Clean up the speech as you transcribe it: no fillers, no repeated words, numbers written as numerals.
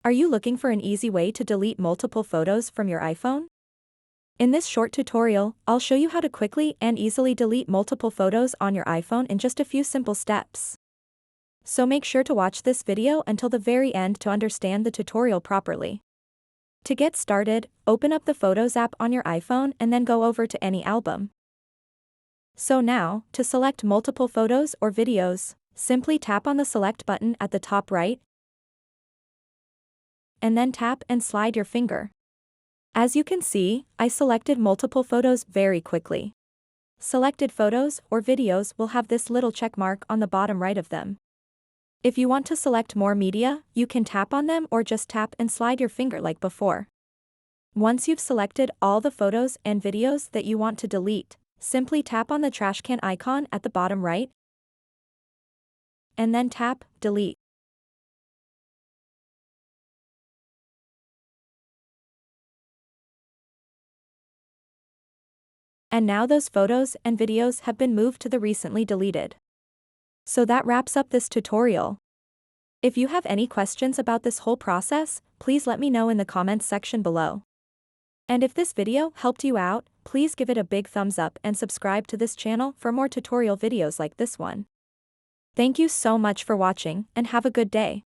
Are you looking for an easy way to delete multiple photos from your iPhone? In this short tutorial, I'll show you how to quickly and easily delete multiple photos on your iPhone in just a few simple steps. So make sure to watch this video until the very end to understand the tutorial properly. To get started, open up the Photos app on your iPhone and then go over to any album. So now, to select multiple photos or videos, simply tap on the Select button at the top right, and then tap and slide your finger. As you can see, I selected multiple photos very quickly. Selected photos or videos will have this little check mark on the bottom right of them. If you want to select more media, you can tap on them or just tap and slide your finger like before. Once you've selected all the photos and videos that you want to delete, simply tap on the trash can icon at the bottom right, and then tap Delete. And now those photos and videos have been moved to the recently deleted. So that wraps up this tutorial. If you have any questions about this whole process, please let me know in the comments section below. And if this video helped you out, please give it a big thumbs up and subscribe to this channel for more tutorial videos like this one. Thank you so much for watching and have a good day.